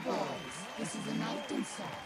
boys, this is a night inside.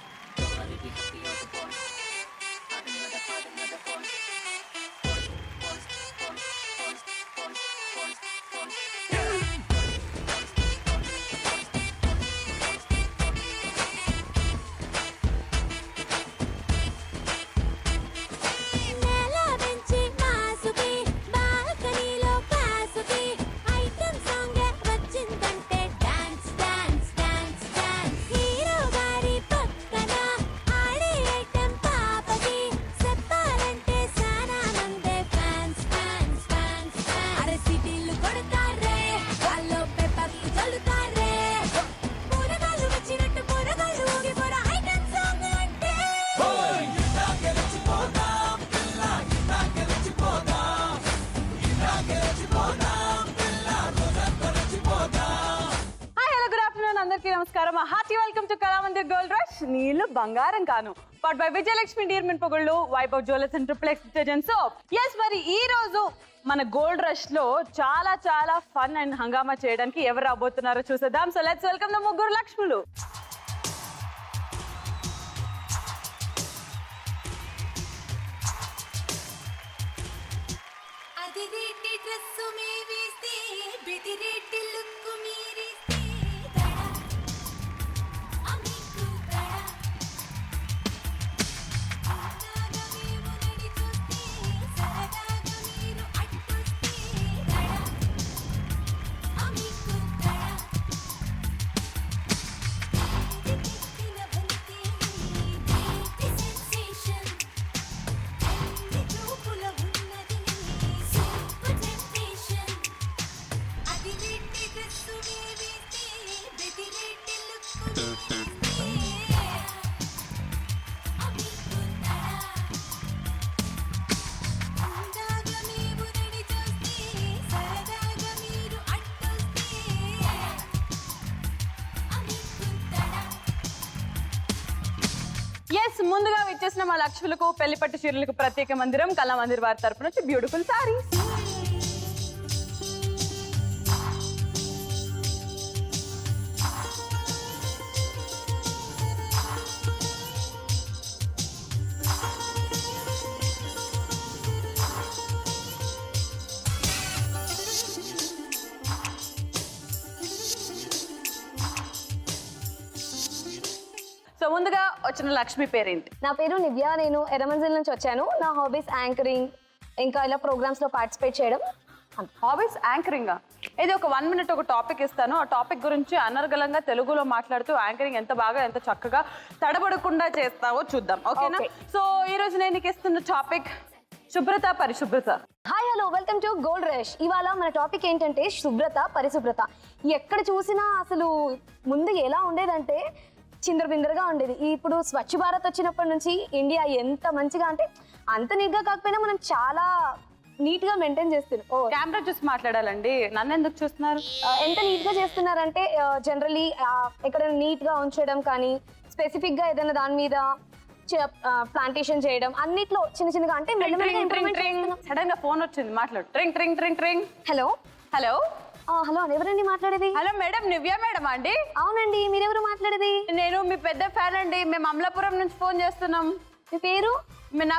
నమస్కారం hearty welcome to Kalamandir gold rush నీళ్లు బంగారం కాను బట్ బై విజయలక్ష్మి డీర్మెంట్ పొగళ్ళు Vaibhav jewellers and triplex detergent soap ఎస్ మరి ఈ రోజు మన గోల్డ్ రష్ లో చాలా చాలా ఫన్ అండ్ హంగామా చేయడానికి ఎవరు రాబోతున్నారో చూసేద్దాం. సో లెట్స్ వెల్కమ్ ద ముగ్గురు లక్ష్ములు. ముందుగా వచ్చేసిన మా లక్ష్ములకు పెళ్లిపట్టు చీరలకు ప్రత్యేక మందిరం కళామందిర్ వారి తరపు నుంచి బ్యూటిఫుల్ సారీస్. సో ముందుగా వచ్చిన లక్ష్మి పేరేంటి? నా పేరు నివ్య. నేను ఎర్రమంజిల్ నుంచి వచ్చాను. నా హాబీస్ యాంకరింగ్, ఇంకా ఇలా ప్రోగ్రామ్స్ లో పార్టిసిపేట్ చేయడం. Hobbies anchoring. ఇది ఒక 1 minute ఒక టాపిక్ ఇస్తాను. ఆ టాపిక్ గురించి అనర్గళంగా తెలుగులో మాట్లాడుతూ యాంకరింగ్ ఎంత బాగా ఎంత చక్కగా తడబడకుండా చేస్తావో చూద్దాం, ఓకేనా? సో ఈ రోజు నేను నీకు ఇస్తున్న టాపిక్ శుభ్రత పరిశుభ్రత. Hi hello welcome to gold rush. ఇవాళ మన టాపిక్ ఏంటంటే శుభ్రత పరిశుభ్రత. ఎక్కడ చూసినా అసలు ముందు ఎలా ఉండేదంటే చిందరబిందరగా ఉండేది. ఇప్పుడు స్వచ్ఛ భారత్ వచ్చినప్పటి నుంచి ఇండియా ఎంత మంచిగా అంటే అంత నీట్గా కాకపోయినా మనం చాలా నీట్ గా మెయింటైన్ చేస్తున్నాం. కెమెరా చూసి మాట్లాడాలండి, నన్ను ఎందుకు చూస్తున్నారు? ఎంత నీట్ గా చేస్తున్నారంటే జనరలీ ఎక్కడైనా నీట్ గా ఉంచడం కానీ స్పెసిఫిక్ గా ఏదైనా దాని మీద ప్లాంటేషన్ చేయడం అన్నిట్లో చిన్న చిన్నగా అంటే సడన్ గా ఫోన్ వచ్చింది, మాట్లాడు. ట్రింగ్ ట్రింగ్ ట్రింగ్ ట్రింగ్. హలో హలో హలో ఎవరండి మాట్లాడేది? హలో మేడం, నివ్య మేడం అండి? అవునండి, మీరెవరు మాట్లాడేది? నేను మీ పెద్ద ఫ్యాన్ అండి. మేము అమలాపురం నుంచి ఫోన్ చేస్తున్నాం. మీ పేరు? నా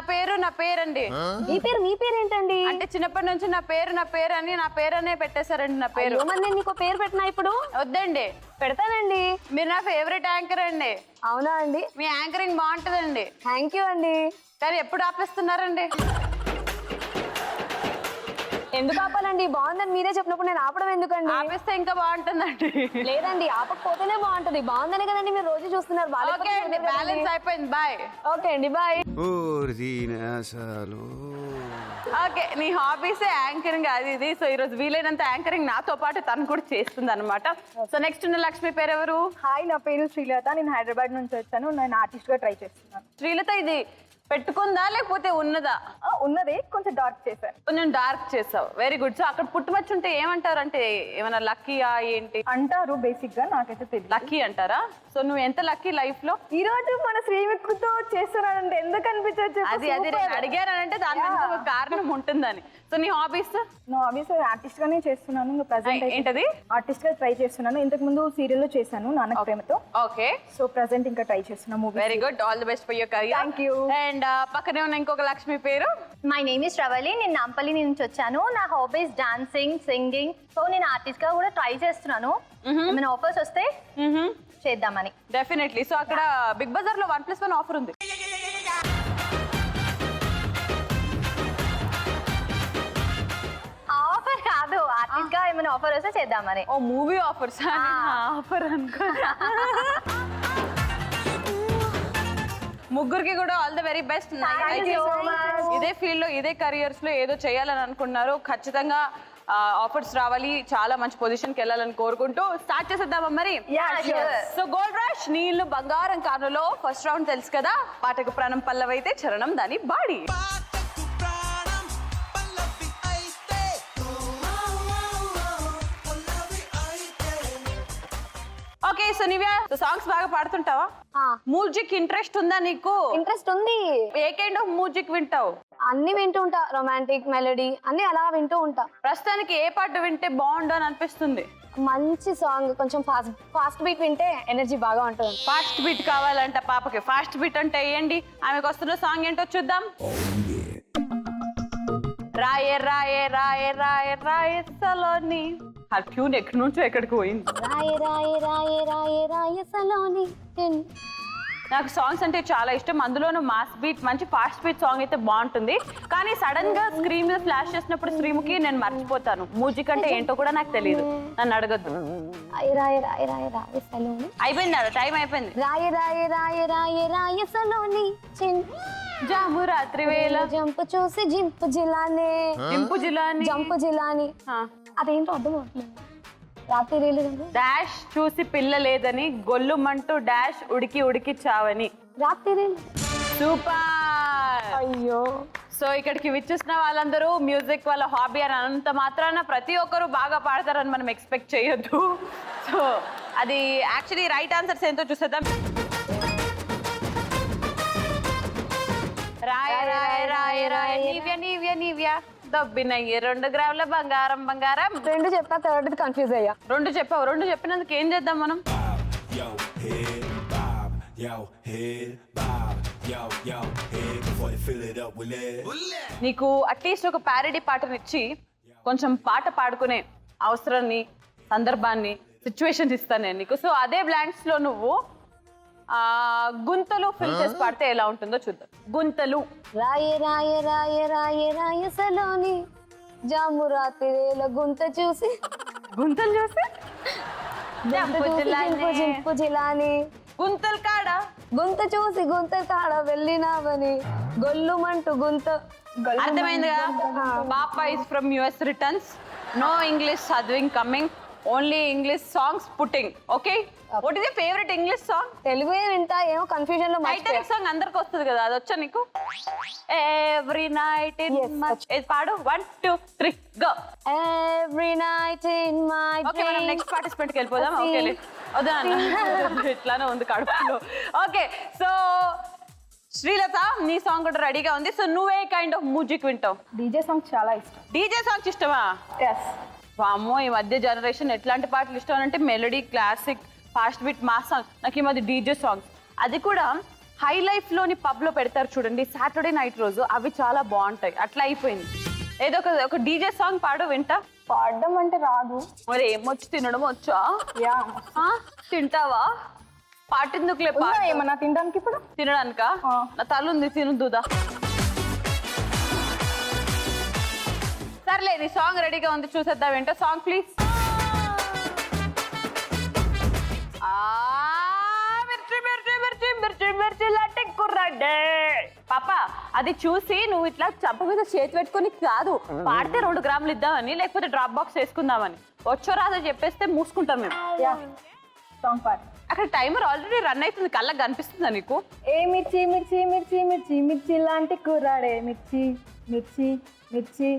పేరండి. మీ పేరు ఏంటండి? అంటే చిన్నప్పటి నుంచి నా పేరు అని నా పేరనే పెట్టేశారండి. నా పేరు నేను నీకు పేరు పెట్టినా ఇప్పుడు? వద్దండి, పెడతానండి. మీరు నా ఫేవరెట్ యాంకర్ అండి. అవునా అండి? మీ యాంకరింగ్ బాగుంటుందండి. థ్యాంక్ యూ అండి. కానీ ఎప్పుడు ఆపేస్తున్నారండి? ఎందుకు ఆపాలండి? బాగుందని మీరే చెప్పినప్పుడు నేను ఆపడం ఎందుకండి? ఆపేస్తే ఇంకా బాగుంటుందండి. లేదండి, ఆపకపోతేనే బాగుంటుంది. బాగుందని కదండి మీరు రోజు చూస్తున్నారు. బ్యాలెన్స్ అయిపోయింది. బాయ్. ఓకే అండి, బాయ్. ఓకే, నీ హాబీస్ యాంకరింగ్ అది ఇది. సో ఈ రోజు వీలైనంత యాంకరింగ్ నాతో పాటు తను కూడా చేస్తుంది అనమాట. సో నెక్స్ట్ ఉన్న లక్ష్మి పేరు ఎవరు? హాయ్, నా పేరు శ్రీలత. నేను హైదరాబాద్ నుంచి వచ్చాను. నేను ఆర్టిస్ట్ గా ట్రై చేస్తున్నాను. శ్రీలత ఇది పెట్టుకుందా లేకపోతే ఉన్నదా? ఉన్నదే కొంచెం డార్క్ చేశాను. కొంచెం డార్క్ చేసావు, వెరీ గుడ్. సో అక్కడ పుట్టుమచ్చి ఉంటే ఏమంటారు, అంటే ఏమైనా లక్కీయా ఏంటి? అంటారు బేసిక్ గా, నాకైతే తెలియదు. లక్కీ అంటారా? సో నువ్వు ఎంత లక్కీ లైఫ్ లో? ఈ రోజు మన శ్రీవిక్కుతో చేస్తున్నానంటే ఎందుకు అనిపించవచ్చు? అది నేను అడిగానంటే దాని వెనక ఒక కారణం ఉంటుందని. సో నీ హాబీస్? నా హాబీస్ ఆర్టిస్ట్ గానే చేస్తున్నాను. ఇంకా ప్రెసెంట్ ఏంటది? ఆర్టిస్ట్ గా ట్రై చేస్తున్నాను. ఇంతకు ముందు సీరియల్ లో చేశాను Nannaku Prematho. Okay. So present ఇంకా ట్రై చేస్తున్నా movie. Very good, all the best for your career. Thank you. And పక్కనే ఉన్న ఇంకొక లక్ష్మి పేరు? My name is Ravali. నేను నాంపల్లి నుంచి వచ్చాను. నా హాబీస్ డాన్సింగ్, సింగింగ్. సో నేను ఆర్టిస్ట్ గా కూడా ట్రై చేస్తున్నాను. ఏమైనా ఆఫర్స్ వస్తే చేద్దామని. డెఫినెట్లీ. సో అక్కడ బిగ్ బజార్ లో 1+1 ఆఫర్ ఉంది. ఆఫర్ కాదు, ఆర్టిస్ట్ గా ఏమైనా ఆఫర్ వస్తే చేద్దామని. ఓ మూవీ ఆఫర్స్ ఆఫర్ అనుకో. ముగ్గురికి కూడా ఆల్ ద వెరీ బెస్ట్. ఇదే ఫీల్డ్ లో ఇదే కెరియర్స్ లో ఏదో చేయాలని అనుకున్నారు, ఖచ్చితంగా ఆఫర్స్ రావాలి, చాలా మంచి పొజిషన్ కి వెళ్ళాలని కోరుకుంటూ స్టార్ట్ చేసేద్దామా మరి? సో గోల్డ్ రష్ నీళ్లు బంగారం కానులో ఫస్ట్ రౌండ్ తెలుసు కదా. పాటకు ప్రాణం పల్లవైతే చరణం దాని body. Okay, so Nivea songs బాగా పాడుతుంటావా? మ్యూజిక్ ఇంట్రెస్ట్ ఉందా నీకు? ఇంట్రెస్ట్ ఉంది. ఏ కైండ్ ఆఫ్ మ్యూజిక్ వింటావు? అన్ని వింటూ ఉంటా, రొమాంటిక్, మెలడీ అన్ని అలా వింటూ ఉంటా. ప్రస్తుతానికి ఏ పాట వింటే బాగుండు అని అనిపిస్తుంది? మంచి సాంగ్, కొంచెం ఫాస్ట్ బీట్ వింటే ఎనర్జీ బాగా ఉంటుంది. ఫాస్ట్ బీట్ కావాలంట పాపకి. ఫాస్ట్ బీట్ అంటే వేయండి. ఆమెకు వస్తున్న సాంగ్ ఏంటో చూద్దాం. రాయే రాయే రాయే రాయే రాయే సలోని. ఆ ట్యూన్ ఎక్కడి నుంచో ఎక్కడికి పోయింది. రాయే రాయే రాయే రాయే రాయే సలోని. నాకు సాంగ్స్ అంటే చాలా ఇష్టం, అందులోనూ మాస్ బీట్ మంచి ఫాస్ట్ బీట్ సాంగ్ అయితే బాగుంటుంది. కానీ సడన్ గా స్క్రీన్ మీద ఫ్లాష్ చేసినప్పుడు శ్రీముఖి నేను మర్చిపోతాను. మ్యూజిక్ అంటే ఏంటో కూడా నాకు తెలియదు, నన్ను అడగద్దు. రాయే రాయే రాయే రాయే రాయే సలోని. అయిపోయింది, అదా టైం అయిపోయింది. రాయే రాయే రాయే రాయే రాయే సలోని. జాము రాత్రి వేళ జంపు చూసి జింపు జిలానే. జింపు జిలాని, జంపు జిలాని. అదేంటో అర్థం అవట్లేదు. రాత్రి రేలు డాష్ చూసి పిల్ల లేదని గొల్లుమంటూ డాష్ ఉడికి ఉడికి చావని. రాత్రి రేలు. సూపర్. అయ్యో. సో ఇక్కడికి విచ్చేసిన వాళ్ళందరూ మ్యూజిక్ వాళ్ళ హాబీ అని అన్నంత మాత్రాన ప్రతి ఒక్కరు బాగా పాడతారని మనం ఎక్స్పెక్ట్ చేయొద్దు. సో అది యాక్చువల్లీ రైట్ ఆన్సర్స్ ఏంటో చూసేద్దాం. రాయ రాయ రాయ రాయ నీవ్య నీవ్య నీవ్య దబ్బినయ్యే 2 గ్రాముల బంగారం బంగారం. 2 చెప్పా, థర్డ్ కన్ఫ్యూజ్ అయ్యా. 2 చెప్పావు. 2 చెప్పినందుకు ఏం చేద్దాం మనం? నీకు అట్లీస్ట్ ఒక ప్యారడీ పాటనిచ్చి కొంచెం పాట పాడుకునే అవసరాన్ని, సందర్భాన్ని, సిచ్యువేషన్ ఇస్తాను నేను నీకు. సో అదే బ్లాంక్స్ లో నువ్వు గుంతలు ఫిల్ చేసి పాడితే ఎలా ఉంటుందో చూద్దాం. గుంతలు. రాయే రాయే రాయే రాయే రాయే సలోని జాము రాత్రి రేల గుంత చూసి. గుంతలు చూసి జింపు జిలాని. గుంతలు కాడ. గుంత చూసి గుంత కాడ వెళ్ళినావని గొల్లుమంటూ గుంత. అర్థమైందిగా. పాపా is from US returns. No English చదివింగ్ కమింగ్, ఓన్లీ ఇంగ్లీష్ సాంగ్స్ పుట్టింగ్. Okay, what is your favourite English song? Telugu వింటా, ఏమో కన్ఫ్యూజన్ లో. టైటానిక్ సాంగ్ అందరికి వస్తుంది కదా, అది వచ్చా నీకు? ఎవ్రీ నైట్ ఇన్ పాడు. 1 2 3 go. Every night in my okay, మనం నెక్స్ట్ పార్టిసిపెంట్ కి వెళ్ళిపోదాం. ఓకే, వద్దా ఇట్లానే ఉంది కడుపులో. ఓకే, సో శ్రీలత నీ సాంగ్ కూడా రెడీగా ఉంది. సో నువ్వే కైండ్ ఆఫ్ మ్యూజిక్ వింటావు? డీజే సాంగ్ చాలా ఇష్టం. డీజే సాంగ్స్ ఇష్టమా? ఎస్. వామ్మో, ఈ మధ్య జనరేషన్ ఎట్లాంటి పాటలు ఇష్టం అంటే melody, classic, fast beat, mass song. నాకు ఈ మధ్య డీజే సాంగ్స్, అది కూడా హై లైఫ్ లోని పబ్ లో పెడతారు చూడండి సాటర్డే నైట్ రోజు, అవి చాలా బాగుంటాయి. అట్లా అయిపోయింది. ఏదో ఒక డీజే సాంగ్ పాడు, వింటా. పాడడం అంటే రాదు, మరి ఏమొచ్చు? తినడం వచ్చా? యా. తింటావా? పాటెందుకులే, ఏమన్నా తినడానికి ఇప్పుడు? తినడానికా? నా తల ఉంది, తినుదుదా. సర్లే, నీ సాంగ్ రెడీగా ఉంది, చూసేద్దాం ఏంటో. Song please. మిర్చి మిర్చి మిర్చి మిర్చి మిర్చి లాంటి కుర్రాడే. పాప, అది చూసి నువ్వు ఇట్లా చంప మీద చేతి పెట్టుకుని కాదు, పాడితే 2 గ్రాములు ఇద్దామని, లేకపోతే డ్రాప్ బాక్స్ వేసుకుందామని. వచ్చో రాదో చెప్పేస్తే మూసుకుంటాం మేము. సాంగ్ పాడు. అక్కడ టైమర్ ఆల్రెడీ రన్ అవుతుంది, కళ్ళకి కనిపిస్తుందా నీకు? ఏ మిర్చి మిర్చి మిర్చి మిర్చి మిర్చి లాంటి కుర్రాడే మిర్చి మిర్చి మిర్చి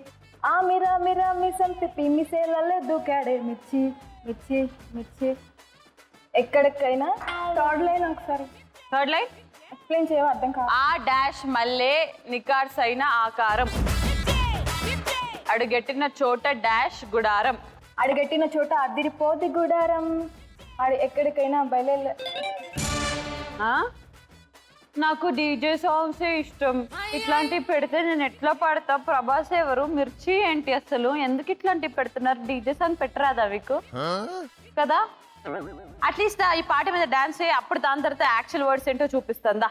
ఆ మిరా మిరా మిసం తిప్పి మిసేలల్లే దూకాడే మిర్చి మిర్చి మిర్చి ఎక్కడికైనా థర్డ్ లైన్ ఒకసారి థర్డ్ లైన్ ఎక్స్ప్లెయిన్ చేయవా అర్థం కాదు ఆ డాష్ మల్లె నికార్సైన ఆకారం అడుగెట్టిన చోట డాష్ గుడారం అడిగట్టిన చోట అదిరిపోది గుడారం ఎక్కడికైనా బయలు ఆ? నాకు డీజే సాంగ్స్ ఇష్టం ఇట్లాంటివి పెడితే నేను ఎట్లా పాడతా ప్రభాస్ ఎవరు మిర్చి ఏంటి అసలు ఎందుకు ఇట్లాంటివి పెడుతున్నారు డీజే సాంగ్ పెట్టరాదా మీకు కదా అట్లీస్ట్ ఈ పాట మీద డాన్స్ చేయి అప్పుడు దాని తర్వాత యాక్చువల్ వర్డ్స్ ఏంటో చూపిస్తుందా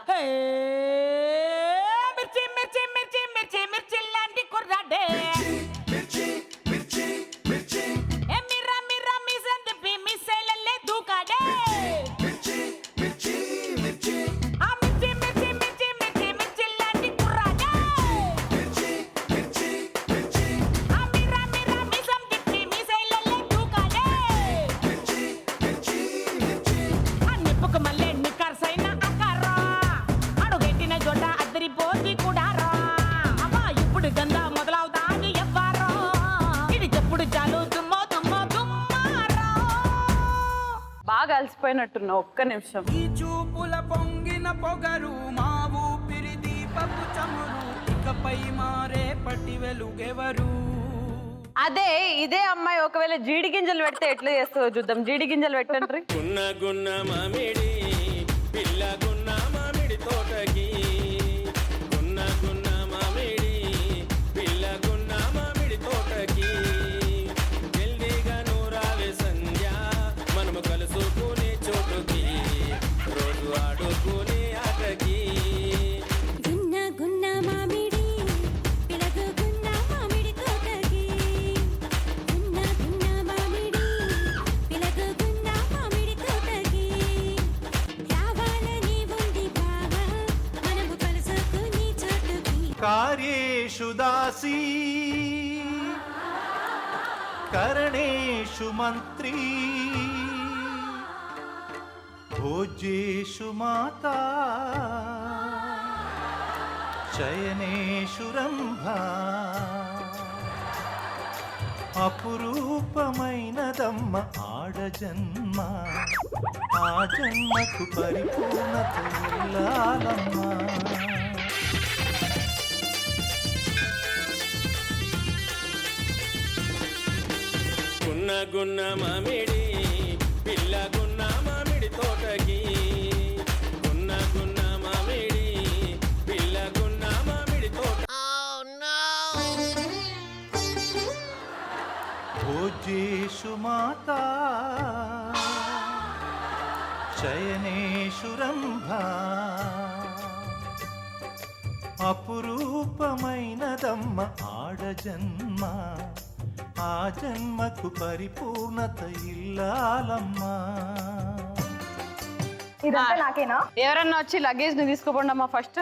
మిర్చి మిర్చి మిర్చి మిర్చి మిర్చి లాంటి కుర్రాడే ఏ మిర్రా మిర్రా మిసన్ తిప్పి మిస్సైలల్లే దూకాడే ఆ మిర్చి మిర్చి మిర్చి మిర్చి మిర్చి లాంటి కుర్రాడే ఆ మిర్రా మిర్రా మిసన్ తిప్పి మిస్సైలల్లే దూకాడే ఆ నిప్పుకు మల్లె నికార్సైన ఆకారం అడుగెట్టిన చోట అద్దరిపోతి కూడారా అమ్మా ఇప్పుడు గందా మొదలవుతాది ఎవ్వారో ఇది చెప్పుడు చాలు దుమ్మో దుమ్మో దుమ్మారో బాగా అలసిపోయినట్టున్నా ఒక్క నిమిషం ఈ చూపుల పొంగిన పొగరు మా ఊపిరి దీపపు చమురు ఇకపై మారే పట్టి వెలుగెవరు అదే ఇదే అమ్మాయి ఒకవేళ జీడి గింజలు పెడితే ఎట్లా చేస్తుందో చూద్దాం జీడి గింజలు పెట్టండి గున్న గున్న మామిడి పిల్ల గున్న మామిడి తోటకి గున్న గున్న మామిడి పిల్ల గున్న మామిడి తోటకి జల్దీగా నూరావే సంధ్య మనము కలుసుకునే చోటుకి రోజు ఆడుకునే ఆటకి గున్న గున్న మామిడి పిలగు గున్న మామిడి తోటకి గున్న గున్న మామిడి పిలగు గున్న మామిడి తోటకి రావాలని ఉంది బావా మనము కలుసుకుని చోటుకి కార్యేషు దాసీ కరణేషు మంత్రీ భోజ్యేషు మాతా శయనేషు రంభా అపురూపమైనదమ్మ ఆడజన్మ ఆ జన్మకు పరిపూర్ణత ఇల్లాలమ్మా గున్న గున్న మామిడి పిల్ల గున్న మామిడి తోటకి గున్న గున్న మామిడి పిల్ల గున్న మామిడి తోట భోజ్యేషు మాతా శయనేషు రంభా అపురూపమైనదమ్మ ఆడజన్మ ఆ జన్మకు పరిపూర్ణత ఇల్లాలమ్మా ఇదంతా నాకేనా ఎవరన్నా వచ్చి లగేజ్ ని తీసుకోపోండి అమ్మా ఫస్ట్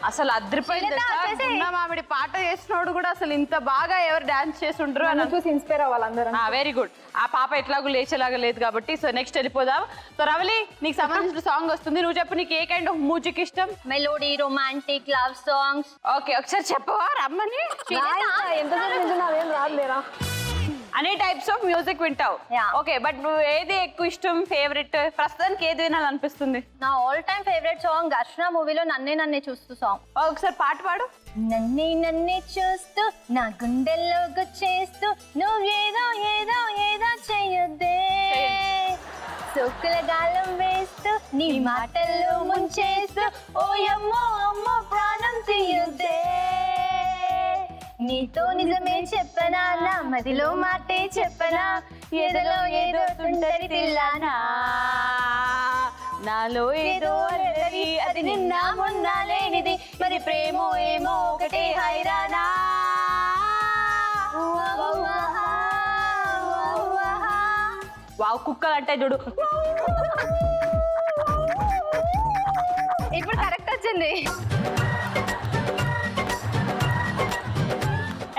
అసలు అద్రిపోయింది శ్రీలత, వచ్చేసేయ్. గున్న మామిడి పాట చేసినోడు కూడా అసలు ఇంత బాగా ఎవరు డాన్స్ చేస్తుండ్రు అని నన్ను చూసి ఇన్స్పైర్ అవ్వాలి అందరం వెరీ గుడ్ ఆ పాప ఎట్లాగూ లేచేలాగా లేదు కాబట్టి సో నెక్స్ట్ వెళ్ళిపోదాం సో రవలి నీకు సంబంధించిన సాంగ్ వస్తుంది నువ్వు చెప్పు నీకు ఏ కైండ్ ఆఫ్ మ్యూజిక్ ఇష్టం melody romantic love songs okay ఒకసారి చెప్పవా రమ్మని ఎంతసేపు నుంచి నాదేం రాదులేరా అన్ని టైప్స్ ఆఫ్ మ్యూజిక్ వింటావు Yeah. ఓకే బట్ నువ్వు ఏది ఎక్కువ ఇష్టం ఫేవరెట్ ప్రస్తుతానికి ఏది వినాలనిపిస్తుంది నా ఆల్ టైమ్ ఫేవరెట్ సాంగ్ ఘర్షణ మూవీలో నన్నే నన్నే చూస్తూ సాంగ్ ఒకసారి పాట పాడు నన్నే నన్నే చూస్తూ నా గుండెల్లో గుచ్చేస్తూ నువ్వేదో ఏదో ఏదో చెయ్యొద్దే సొక్కుల గాలం వేస్తూ నీ మాటల్లో ముంచేస్తూ ఓ అమ్మో అమ్మో ప్రాణం తీయొద్దే నీతో నిజమే చెప్పనా నా మదిలో మాటే చెప్పనా ఏదో ఏదో తుంటరి తిల్లానా నాలో ఏదో అలరి అది నిన్న మొన్న లేనిది మరి ప్రేమో ఏమో ఒకటే హైరానా వావ్ కుక్కలు అంటే చూడు ఇప్పుడు కరెక్ట్ వచ్చింది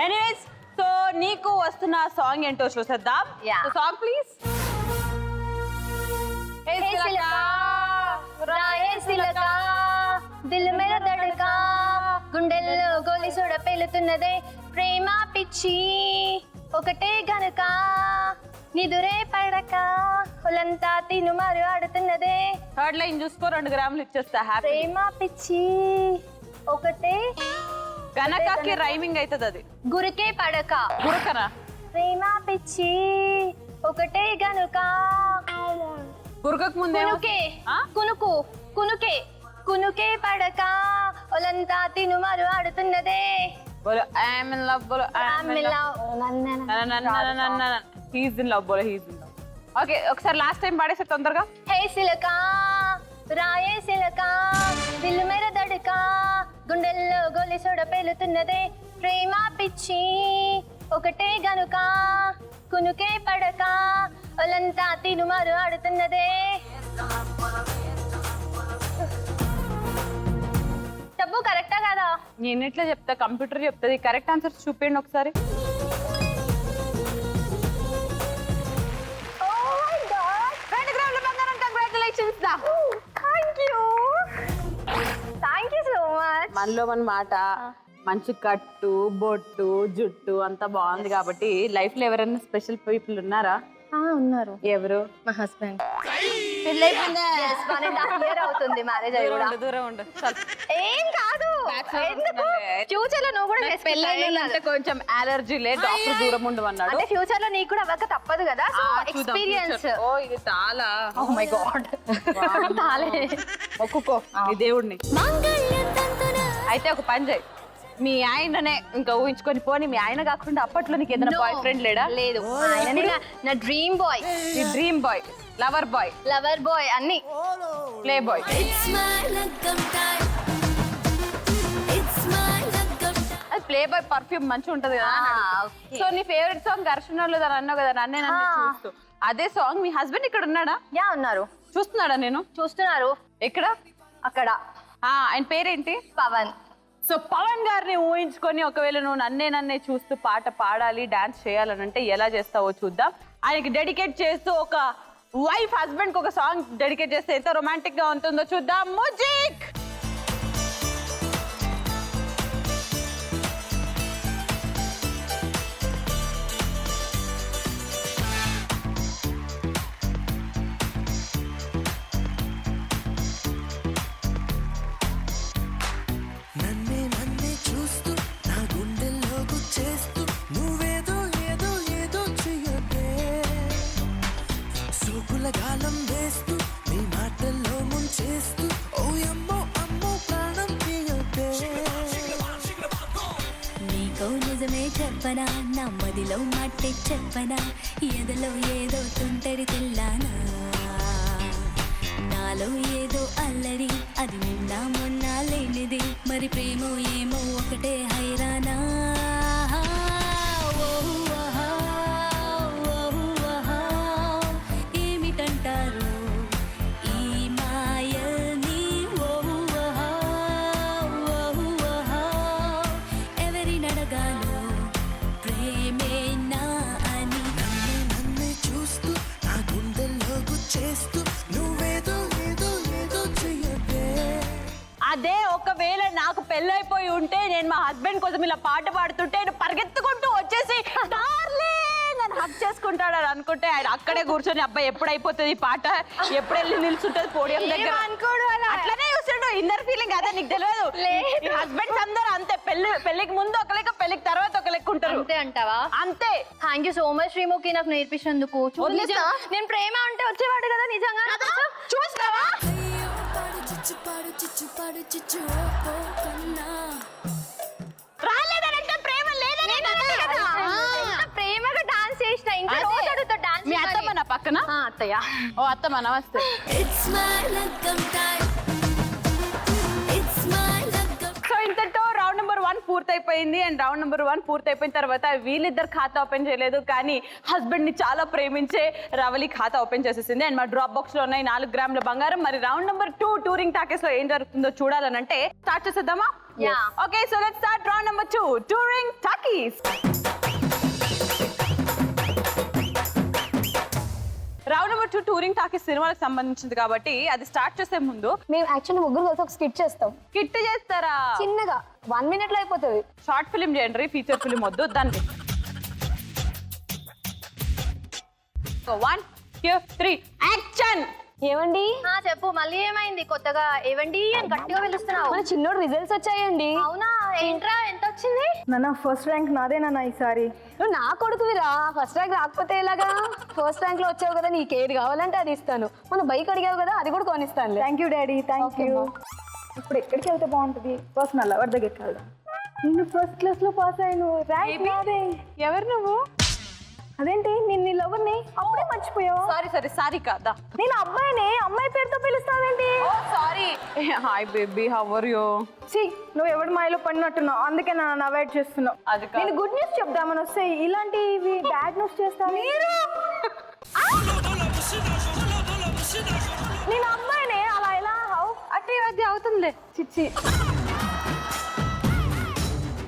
ఎనీవేస్ సో నీకు వస్తున్న సాంగ్ ఏంటో చూసేద్దాం Yeah. సాంగ్ ప్లీజ్ దిల్ మేర దడకా గుండెల్లో గోలి సోడ పేలుతున్నదే ప్రేమ పిచ్చి ఒకటే గనుక నిదురే పడక ఒళ్ళంతా తినుమారు ఆడుతున్నదే. థర్డ్ లైన్ చూసుకో 2 గ్రాములు ఇచ్చేస్తా హ్యాపీ. ప్రేమ పిచ్చి ఒకటే గనకకి రైమింగ్ అవుతుంది అది. గురికే పడక గురకనా? ప్రేమ పిచ్చి ఒకటే గనుక గురకకు ముందే కునుకే కునుకు కునుకే కునుకే పడక ఒళ్ళంతా తినుమారు ఆడుతున్నదే. బోలో ఐఎమ్ ఇన్ లవ్, బోలో I'm in love. He's in love, బోలో హీస్ ఇన్ లవ్. ఓకే ఒకసారి లాస్ట్ టైం పాడేసే తొందరగా. హే సిలక రాయే సిలక దిల్ మేర దడక గుండెల్లో గోలి సోడ పేలుతున్నదే ప్రేమ పిచ్చి ఒకటే గనుక కునుకే పడక ఒళ్ళంతా తినుమారు ఆడుతున్నదే. డబ్బు కరెక్టా కదా? నేను ఎట్లా చెప్తా, కంప్యూటర్ చెప్తుంది. కరెక్ట్ ఆన్సర్ చూపించండి ఒకసారి. Thank you so much. మనలో మన మాట మంచి కట్టు బొట్టు జుట్టు అంతా బాగుంది కాబట్టి లైఫ్ లో ఎవరైనా స్పెషల్ పీపుల్ ఉన్నారా? ఉన్నారు. ఎవరు? మా హస్బెండ్. పెళ్ళి 1.5 year అవుతుంది మ్యారేజ్ అయ్యి కూడా. దూరం ఉండు. ఏం కాదు, ఫ్యూచర్ లో నువ్వు కూడా పెళ్ళైందంటే కొంచెం అలర్జీలే, డాక్టర్ దూరం ఉండు అన్నాడు. అంటే ఫ్యూచర్ లో నీకు కూడా అవ్వక తప్పదు కదా, సో ఎక్స్పీరియన్స్. ఓ ఇది చాలా. Oh my God. తాలే ఒక్కుకో ఈ దేవుడిని. అయితే ఒక పని చేయి, మీ ఆయననే ఇంకా ఊహించుకొని పోని. మీ ఆయన కాకుండా అప్పట్లో నీకు ఏదైనా బాయ్ ఫ్రెండ్ లేడా? లేదు, ఆయననే నా డ్రీమ్ బాయ్. ఈ dream boy, lover boy, lover boy అన్ని. Playboy. అది ప్లే బాయ్ పర్ఫ్యూమ్ మంచిగా ఉంటది కదా. సో నీ ఫేవరెట్ సాంగ్ ఘర్షణలో దాని అన్నావు కదా, నన్నే నన్ను చూస్తూ. అదే సాంగ్ మీ హస్బెండ్ ఇక్కడ ఉన్నాడా? యా ఉన్నారు. చూస్తున్నాడా? నేను చూస్తున్నారు. ఎక్కడ? అక్కడ. ఆయన పేరేంటి? పవన్. సో పవన్ గారిని ఊహించుకొని ఒకవేళ నువ్వు నన్నే చూస్తూ పాట పాడాలి, డాన్స్ చేయాలని అంటే ఎలా చేస్తావో చూద్దాం. ఆయనకి డెడికేట్ చేస్తూ ఒక వైఫ్ హస్బెండ్ కి ఒక సాంగ్ డెడికేట్ చేస్తే ఎంత రొమాంటిక్ గా ఉంటుందో చూద్దాం. మ్యూజిక్. చెప్పనా నా మదిలో మాటే చెప్పనా ఎదలో ఏదో తుంటరి తెల్లానా నాలో ఏదో అల్లరి అది నిన్న మొన్న లేనిది మరి ప్రేమ ఏమో ఒకటే హైరానా ఏమిటంటారు ఈ మాయని ఎవరి నడగాను అదే ఒకవేళ నాకు పెళ్ళైపోయి ఉంటే నేను మా హస్బెండ్ కోసం ఇలా పాట పాడుతుంటే ఆయన పరిగెత్తుకుంటూ వచ్చేసి డార్లింగ్ అని హక్ చేసుకుంటాడు అని అనుకుంటే ఆయన అక్కడే కూర్చొని అబ్బాయి ఎప్పుడు అయిపోతుంది పాట, ఎప్పుడు వెళ్ళి నిల్చుంటది పోడియం దగ్గర అట్లనే చూస్తుండు. ఇన్నర్ ఫీలింగ్ అదే నీకు తెలియదు. హస్బెండ్స్ అందరూ అంతే, పెళ్లికి ముందు ఒక లెక్క, పెళ్లికి తర్వాత ఒక లెక్క ఉంటారు. అంతే అంటావా? అంతే. Thank you so much Sreemukhi నాకు నేర్పించినందుకు. నేను ప్రేమ అంటే వచ్చేవాడు కదా నిజంగా. చూస్తావా? రాలేదంటే ప్రేమ లేదని ప్రేమగా డాన్స్ చేసిన ఇంకా రోజు అడుగుతా డాన్స్. మీ అత్తమ్మ నా పక్కన? అత్తయ్య. ఓ అత్తమ్మ నమస్తే. సో ఇంతతో రౌండ్ నెంబర్ 1 పూర్తయిపోయింది. అండ్ రౌండ్ నెంబర్ 1 పూర్తయిపోయిన తర్వాత వీళ్ళిద్దరు ఖాతా ఓపెన్ చేయలేదు, కానీ హస్బెండ్ ని చాలా ప్రేమించే రవలి ఖాతా ఓపెన్ చేసేసింది. అండ్ మా డ్రాప్ బాక్స్ లో ఉన్నాయి 4 గ్రాముల బంగారం. మరి రౌండ్ నెంబర్ 2 టూరింగ్ టాకీస్ లో ఏం జరుగుతుందో చూడాలనంటే స్టార్ట్ చేసేద్దామా? Okay, so let's start round number 2 touring talkies. Round number part 2 touring talkies సినిమాలకు సంబంధించింది కాబట్టి అది స్టార్ట్ చేసే ముందు మేము యాక్చువల్లీ ముగ్గురు కలిసి ఒక స్కిట్ చేస్తాం కిట్ చేస్తారా? చిన్నగా 1 minute లో అయిపోతుంది. షార్ట్ ఫిల్మ్ చేయండి, ఫీచర్ ఫిల్మ్ వద్దు. దాన్ని 1 2 3 యాక్షన్. ఏమండి చెప్పు మళ్ళీ ఏమైంది? కొత్తగా ఏవండి అని గట్టిగా పిలుస్తున్నావు. మన చిన్నోడు రిజల్ట్స్ వచ్చాయండి. అవునా? ఏంట్రా, ఎంత వచ్చింది? నాన్న ఫస్ట్ ర్యాంక్ నాదే నాన్న ఈసారి. నువ్వు నా కొడుకువిరా, ఫస్ట్ ర్యాంక్ రాకపోతే ఎలాగా? ఫస్ట్ ర్యాంక్ లో వచ్చావు కదా, నీకు ఏది కావాలంటే అది ఇస్తాను. మన బైక్ అడిగావు కదా, అది కూడా కొనిస్తాను. Thank you daddy, thank you. ఇప్పుడు ఎక్కడికి వెళ్తే బాగుంటుంది? ఫస్ట్ నా లవర్ దగ్గరికి వెళ్దాం. నేను ఫస్ట్ క్లాస్ లో పాస్ అయ్యాను, ర్యాంక్ నాదే. ఎవరు నువ్వు? అదేంటి నేను నీ లవర్ని అప్పుడే మర్చిపోయావు? సారీ సారీ కాదా, నేను అబ్బాయిని అమ్మాయి పేరుతో పిలుస్తావేంటి? Sorry. Hi baby, how are you? సి నువ్వు ఎవడి మాయలో పడినట్టున్నావు, అందుకే నన్ను అవాయిడ్ చేస్తున్నావు. అది కాదు. నేను గుడ్ న్యూస్ చెప్దామని వస్తే ఇలాంటివి బ్యాడ్ న్యూస్ చేస్తాను. నేను అమ్మాయిని అలా ఎలా అంటే అది అవుతుందిలే. చిచ్చి.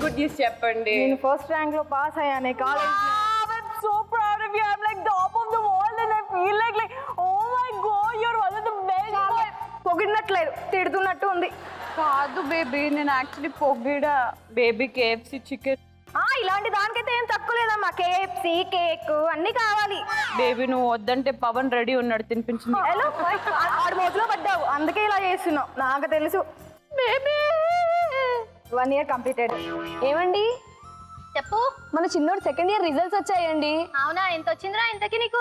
గుడ్ న్యూస్ చెప్పండి. నేను ఫస్ట్ ర్యాంక్ లో పాస్ అయ్యానే college. So proud of you. I'm like top of the world and I feel like oh my god, you're one of the best. పొగిడినట్లేదు, తిడుతున్నట్టు ఉంది. కాదు బేబీ, నేను యాక్చువల్లీ పొగిడా. Baby KFC chicken. ఇలాంటి దానికైతే ఏం తక్కువ లేదమ్మా. KFC కేక్ అన్ని కావాలి. బేబీ నువ్వు వద్దంటే పవన్ రెడీ ఉన్నాడు తినిపించింది. హలో, ఆడు మోజులో పడ్డావు, అందుకే ఇలా చేస్తున్నావు. నాకు తెలుసు. Baby 1 year completed. ఏమండి చెప్పు. మన చిన్నోడు సెకండ్ ఇయర్ రిజల్ట్స్ వచ్చాయండి. అవునా? ఎంత వచ్చిందిరా ఇంతకి నీకు?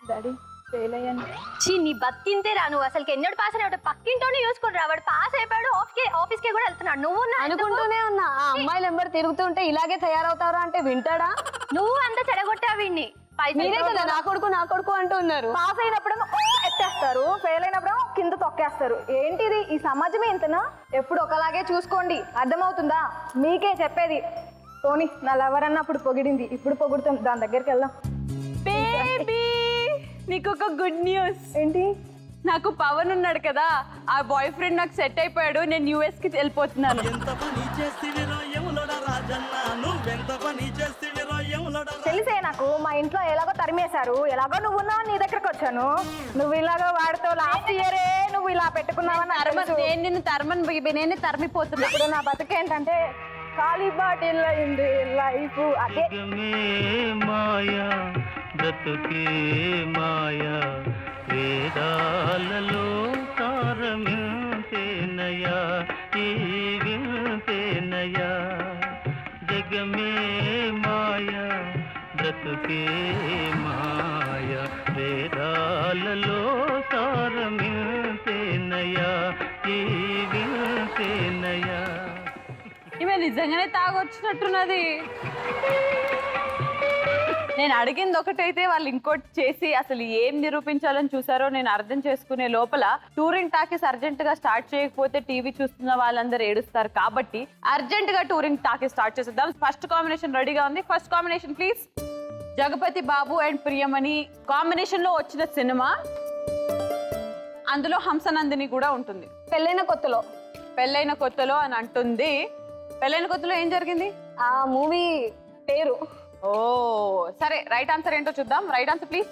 డాడీ ఫెయిల్ అయ్యాను. నీ బతికింతేరా నువ్వు. అసలు ఎన్నోడు పాస్ అయినా పక్కింటోనే చూసుకుంటారా? వాడు పాస్ అయిపోయాడు, ఆఫీస్కి కూడా వెళ్తున్నాడు. నువ్వు అనుకుంటూనే ఉన్నా ఆ అమ్మాయిలు ఎంబడి తిరుగుతుంటే ఇలాగే తయారవుతారా అంటే వింటాడా? నువ్వు అంతా చెడగొట్టావు వీడిని. మీరే కదా నా కొడుకు అంటూ ఉన్నారు. పాస్ అయినప్పుడేమో ఎత్తేస్తారు, ఫెయిల్ అయినప్పుడేమో కింద తొక్కేస్తారు. ఏంటిది ఈ సమాజమే ఇంతనా? ఎప్పుడు ఒకలాగే చూసుకోండి, అర్థమవుతుందా? మీకే చెప్పేది. పోనీ నా లవర్ అన్నప్పుడు పొగిడింది, ఇప్పుడు పొగుడుతాం. దాని దగ్గరికి వెళ్దాం. బేబీ నీకు ఒక గుడ్ న్యూస్. ఏంటి? నాకు పవన్ ఉన్నాడు కదా, ఆ బాయ్ ఫ్రెండ్ నాకు సెట్ అయిపోయాడు. నేను US కి వెళ్ళిపోతున్నాను. తెలిసే నాకు, మా ఇంట్లో ఎలాగో తరిమేశారు. ఎలాగో నువ్వు ఉన్నావు, నీ దగ్గరకు వచ్చాను. నువ్వు ఇలాగో వాడితో లాస్ట్ ఇయరే నువ్వు ఇలా పెట్టుకున్నావని నేను నిన్ను తరమని బేబీ, నేనే తరిమిపోతున్నా. ఇప్పుడు నా బతుకేంటంటే ఖాళీ బాటిల్ అయింది లైఫ్. అదే మాయా బ్రతుకే మాయా, వేదాలలో తారమింతేనయా, ఈ వింతేనయా, జగమే మాయా బ్రతుకే మాయా, వేదాలలో తారమింతేనయా, ఈ వింతేనయా. ఈమె నిజంగానే తాగొచ్చినట్టున్నది. నేను అడిగింది ఒకటైతే వాళ్ళు ఇంకోటి చేసి అసలు ఏం నిరూపించాలని చూసారో నేను అర్థం చేసుకునే లోపల టూరింగ్ టాకీస్ అర్జెంట్ గా స్టార్ట్ చేయకపోతే టీవీ చూస్తున్న వాళ్ళందరూ ఏడుస్తారు. కాబట్టి అర్జెంట్ గా టూరింగ్ టాకీస్ స్టార్ట్ చేసేద్దాం. ఫస్ట్ కాంబినేషన్ రెడీగా ఉంది. First combination please. Jagapathi Babu and Priyamani combination లో వచ్చిన సినిమా. అందులో హంసనందిని కూడా ఉంటుంది. పెళ్ళైన కొత్తలో అని అంటుంది. పెళ్ళైన కొత్తలో ఏం జరిగింది? ఆ మూవీ పేరు. ఓ సరే, రైట్ ఆన్సర్ ఏంటో చూద్దాం. Right answer please.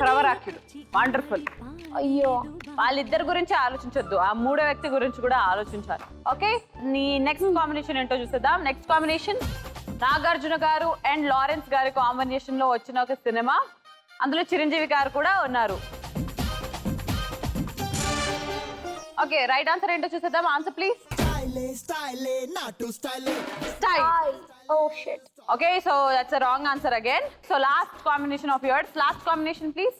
Pravarakhyudu. Wonderful. అయ్యో, వాళ్ళిద్దరి గురించి ఆలోచించొద్దు, ఆ మూడో వ్యక్తి గురించి కూడా ఆలోచించాలి. ఓకే, నీ నెక్స్ట్ కాంబినేషన్ ఏంటో చూసేద్దాం. నెక్స్ట్ కాంబినేషన్ నాగార్జున గారు అండ్ లారెన్స్ గారి కాంబినేషన్ లో వచ్చిన ఒక సినిమా. అందులో చిరంజీవి గారు కూడా ఉన్నారు. ఓకే, రైట్ ఆన్సర్ ఏంటో చూసేద్దాం. Answer please. Okay, so that's a wrong answer again. So last combination of yours. Last combination please.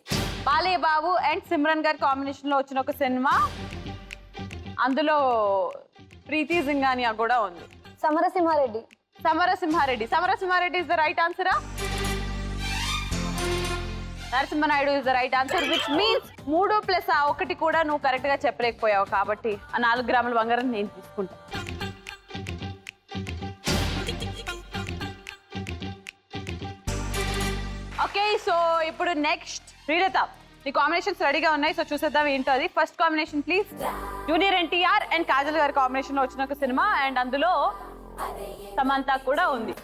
Balayya Babu and Simran గారి కాంబినేషన్ లో వచ్చిన ఒక సినిమా. అందులో ప్రీతి జింగానియా కూడా ఉంది. Samarasimha Reddy. Samarasimha Reddy is the right ఆన్సరా? Narasimha Naidu is the right answer, which means 3+1 కూడా నువ్వు కరెక్ట్ గా చెప్పలేకపోయావు. కాబట్టి ఆ 4 గ్రాముల బంగారం నేను తీసుకుంటా. ఓకే, సో ఇప్పుడు నెక్స్ట్ శ్రీలత, నీ కాంబినేషన్స్ రెడీగా ఉన్నాయి. సో చూసేద్దాం ఏంటో అది. First combination please. Junior NTR and Kajal గారి కాంబినేషన్ లో వచ్చిన ఒక సినిమా అండ్ అందులో సమంత కూడా ఉంది.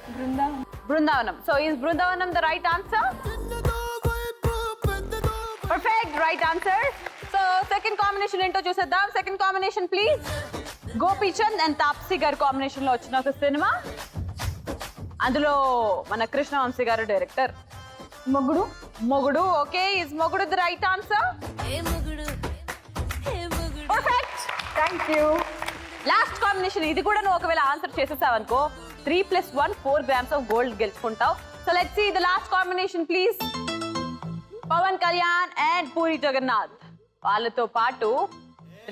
Brindavanam. So is Brindavanam the right answer? Perfect, right answer. So second combination ఏంటో చూసేద్దాం. Second combination please. Gopichand and Taapsee గారి కాంబినేషన్ లో వచ్చిన ఒక సినిమా. అందులో మన కృష్ణవంశీ గారు డైరెక్టర్. మొగుడు. ఓకే, ఇస్ మొగుడు the right answer? Perfect, thank you. Last combination. ఇది కూడా నువ్వు ఒకవేళ ఆన్సర్ చేసేసావు అనుకో 3+1 4 grams ఆఫ్ గోల్డ్ గెలుచుకుంటావు. So let's see the last combination please. Pawan Kalyan and Puri Jagannath వాళ్ళతో పాటు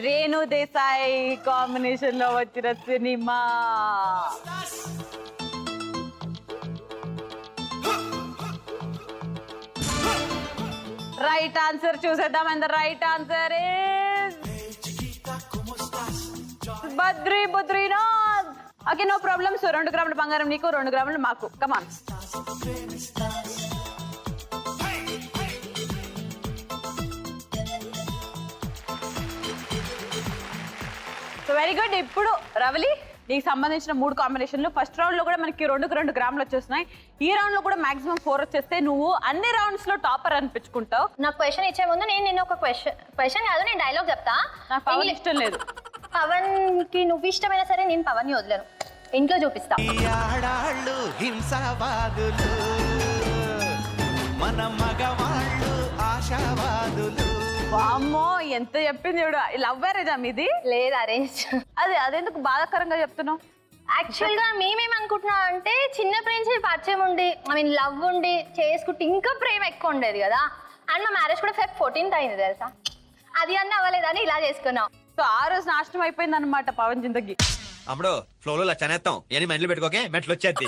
రేణు దేశాయ్ కాంబినేషన్ లో వచ్చిన సినిమా. రైట్ ఆన్సర్ చూసేద్దాం. And the right answer is Badrinath. Okay, no problem. So 2 గ్రాముల బంగారం నీకు, 2 గ్రాములు మాకు. కమాన్. So very good. ఇప్పుడు రవలి నీకు సంబంధించిన 3 కాంబినేషన్లు. ఫస్ట్ రౌండ్ లో కూడా మనకి 2 గ్రాములు వచ్చేస్తున్నాయి. ఈ రౌండ్ లో కూడా మాక్సిమం 4 వచ్చేస్తే నువ్వు అన్ని రౌండ్స్ లో టాపర్ అనిపించుకుంటావు. నాకు క్వశ్చన్ ఇచ్చే ముందు నేను ఒక క్వశ్చన్ కాదు, నేను డైలాగ్ చెప్తా. నాకు పవన్ ఇష్టం లేదు. పవన్ కి నువ్వు ఇష్టమైనా సరే నేను పవన్ ని వదలను. ఇంట్లో చూపిస్తా. ఆడాళ్ళు హింసావాదులు, మన మగవాళ్ళు ఆశావాదులు. వామ్మో, ఎంత చెప్పింది చూడు. లవ్ మ్యారేజా మీది? లేదు, అరేంజ్. అదెందుకు బాధాకరంగా చెప్తున్నావు? యాక్చువల్ గా మేమేమనుకుంటున్నాం అంటే చిన్నప్పటి నుంచి పరిచయం ఉండి, ఐ మీన్ లవ్ ఉండి చేసుకుంటే ఇంకా ప్రేమ ఎక్కువ ఉండేది కదా. అండ్ మా మ్యారేజ్ కూడా Feb 14th అయింది తెలుసా. అది అన్నీ అవ్వలేదని ఇలా చేసుకున్నాం. సో ఆ రోజు నాశనం అయిపోయింది అనమాట పవన్ జిందగీ. అమ్మడు ఫ్లోలో లచ్చనేస్తాం ఏని మెంటలు పెట్టుకోకే మెట్లు వచ్చేది.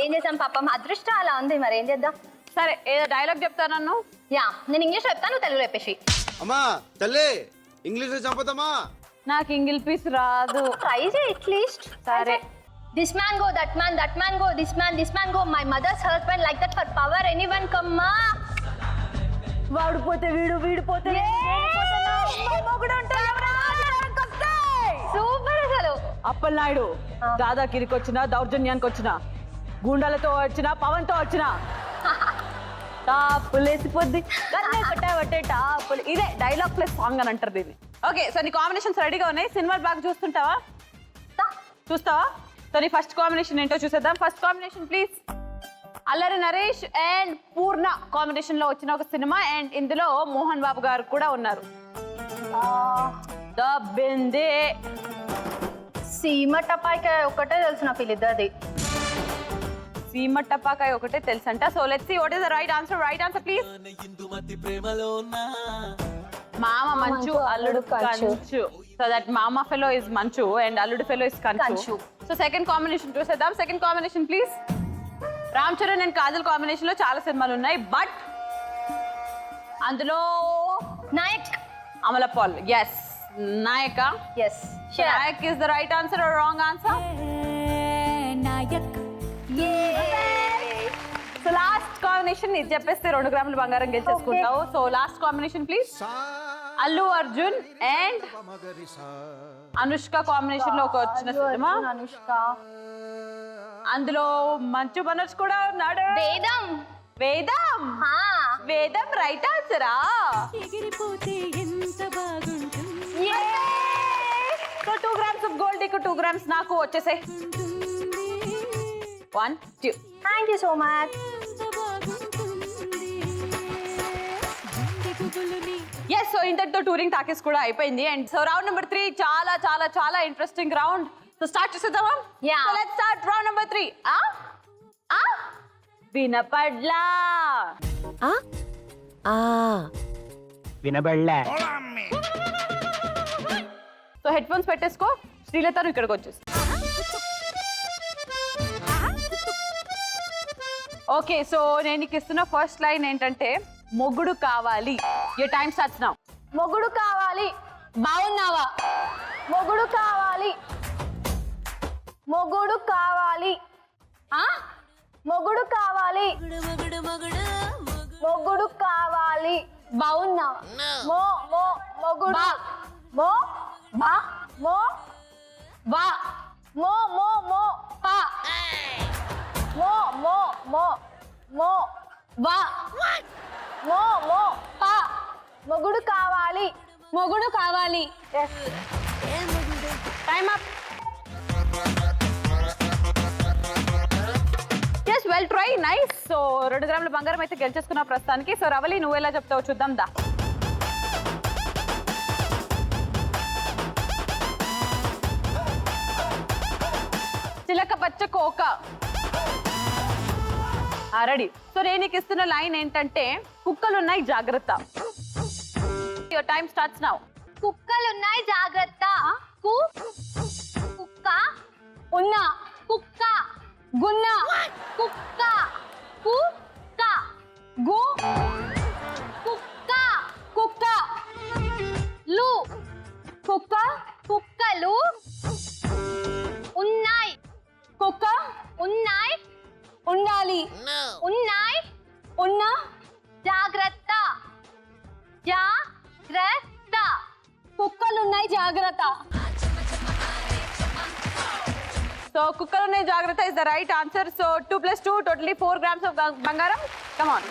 ఏం చేద్దాం పాపం, అదృష్టం అలా ఉంది, మరి ఏం చేద్దాం. సరే, ఏదో డైలాగ్ చెప్తాను. యా, నేను ఇంగ్లీష్ చెప్తాను, నువ్వు తెలుగు చెప్పేసి. అమ్మా తల్లి ఇంగ్లీష్ లో చంపుతామా? నాకు ఇంగిల్ పీస్ రాదు. ట్రై చేయి అట్లీస్ట్. సరే. This man go, that man go, this man go, my mother's husband like that for power, anyone come ma. వాడు పోతే వీడు, వీడు పోతే సూపర్ అసలు. అప్పలనాయుడు దాదాగిరికి వచ్చిన, దౌర్జన్యానికి వచ్చిన, గుండాలతో వచ్చిన, పవన్ తో వచ్చిన టాపులేసిపోద్ది. టాపులు. ఇదే డైలాగ్ ప్లస్ సాంగ్ అని అంటారు దీన్ని. ఓకే, సో నీ కాంబినేషన్స్ రెడీగా ఉన్నాయి. సినిమాలు బాగా చూస్తుంటావా? చూస్తావా? సో నీ ఫస్ట్ కాంబినేషన్ ఏంటో చూసేద్దాం. First combination please. Allari Naresh and Purna combination లో వచ్చిన ఒక సినిమా. అండ్ ఇందులో మోహన్ బాబు గారు కూడా ఉన్నారు. ద బిందే. సీమ టపాయికాయ ఒకటే తెలుసు నాకు వీళ్ళిద్దరిది. సీమ టపాకాయ ఒకటే తెలుసంట. So let's see what is the right answer. Right answer please. Mama Manchu, Alludu Kanchu. So that mama fellow is Manchu and alludu fellow is Kanchu. So second combination చూసేద్దాం. Second combination please. Ram Charan and Kajal combination లో చాలా సినిమాలు ఉన్నాయి, బట్ అందులో నాయక్ అమల పాల్. ఎస్, నాయక. Yes, Nayak is the right answer or wrong answer? Nayak. So last combination ఇది చెప్పేస్తే 2 గ్రాముల బంగారం గెలిచేసుకుంటావు. So last combination please. Allu Arjun and Anushka combination లో ఒక వచ్చిన సినిమా. అనుష్క. అందులో మంచు మనోజ్ కూడా ఉన్నాడు. వేదం. వేదం. వేదం రైట్ ఆన్సరా? ఎగిరిపోతే ఎంత బాగుంటుంది. సో 2 grams ఆఫ్ గోల్డ్ నీకు, 2 grams నాకు. వచ్చేసాయి 1 2. Thank you so much. Yes, so ఇంతటితో టూరింగ్ టాకీస్ కూడా అయిపోయింది. అండ్ సో రౌండ్ నెంబర్ 3 చాలా చాలా చాలా ఇంట్రెస్టింగ్ రౌండ్. సో స్టార్ట్ చేసేద్దామా? Yeah. So let's start round number 3. వినపడ్లా? వినబడలే. సో హెడ్ ఫోన్స్ పెట్టేసుకో. శ్రీలత నువ్వు ఇక్కడికి వచ్చేసి. ఓకే, సో నేను నీకు ఇస్తున్న ఫస్ట్ లైన్ ఏంటంటే మొగుడు కావాలి. your time starts now. మొగుడు కావాలి. బాగున్నావా? మొగుడు కావాలి. మొగుడు కావాలి. మొగుడు కావాలి. మొగుడు కావాలి. బాగున్నావా? మో మో మొగుడు. మో బా మో వా. మో మో మో పా. మో మో మో మో వా. మో మో పా. మొగుడు కావాలి. మొగుడు కావాలి. Time up. Yes well try nice. So 2 గ్రాముల బంగారం అయితే గెలిచేసుకున్న ప్రస్తుతానికి. సో రవలి నువ్వు ఎలా చెప్తావు చూద్దాం దా. చిలక పచ్చ కోక. రెడీ. సో నేను నీకు ఇస్తున్న లైన్ ఏంటంటే కుక్కలున్నాయి జాగ్రత్త. Your time starts now. కుక్కలున్నాయి జాగ్రత్త. కుక్క ఉన్న. కుక్క గున్న. కుక్క కుక్క గు. కుక్క కుక్క. లు కుక్క. కుక్కలు ఉన్నాయి. కుక్క. ఉన్నాయి. ఉండాలి. ఉన్నాయి. ఉన్న. జాగ్రత్త. జాగ్రత్త. కుక్కలున్నాయి జాగ్రత్త. సో కుక్కలున్నాయి జాగ్రత్త is the right answer. So 2 + 2 totally 4 grams of బంగారం. Come on.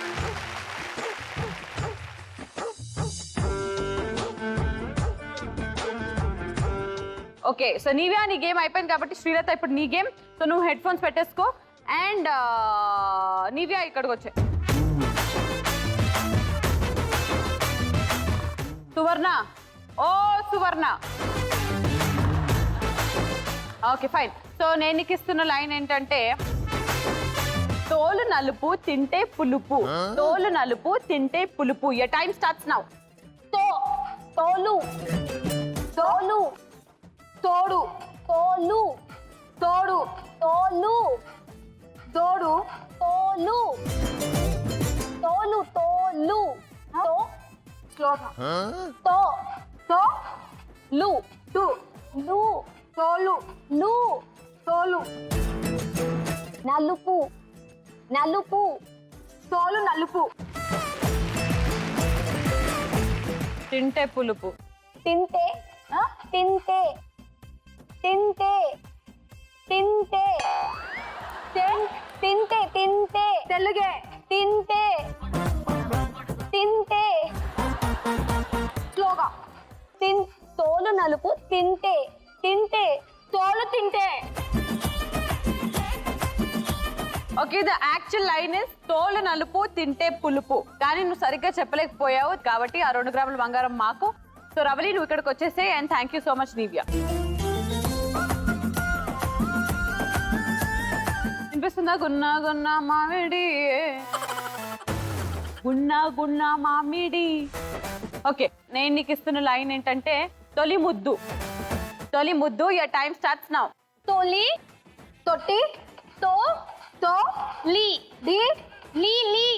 ఓకే సో నీవ్యా నీ గేమ్ అయిపోయింది కాబట్టి శ్రీలత ఇప్పుడు నీ గేమ్. సో నువ్వు హెడ్ ఫోన్స్ పెట్టేసుకో అండ్ నీవ్యా ఇక్కడికి వచ్చే. సువర్ణ. ఓ సువర్ణ. Okay fine. సో నేను నీకు ఇస్తున్న లైన్ ఏంటంటే తోలు నలుపు తింటే పులుపు. తోలు నలుపు తింటే పులుపు. Your time starts now. తోలు. తోలు. తోడు. తోలు. తోడు. తోలు. తోడు. తోలు. తోలు. తోలు. తో. స్లోగా. తో. తో లు. టు లు. తోలు. లు. తోలు. నలుపు. నలుపు. తోలు నలుపు. తింటే పులుపు. తింటే. తింటే. తింటే. తింటే. తింటే. తింటే. తెలుగే. తింటే. తింటే. స్లోగా. తోలు నలుపు తింటే. తింటే. తోలు తింటే. Okay the actual line is తోలు నలుపు తింటే పులుపు. కానీ నువ్వు సరిగ్గా చెప్పలేకపోయావు కాబట్టి ఆ 2 గ్రాముల బంగారం మాకు. సో రవలి నువ్వు ఇక్కడికి వచ్చేసే and thank you so much నీవ్యా. వినిపిస్తుందా? గున్నా గున్నా మామిడి గున్నా గున్నా మామిడి. ఓకే నేను నీకు ఇస్తున్న లైన్ ఏంటంటే తొలి ముద్దు. తొలి ముద్దు. Your time starts now. తొలి. తొట్టి. తో. తో లి. డి. లి. లి.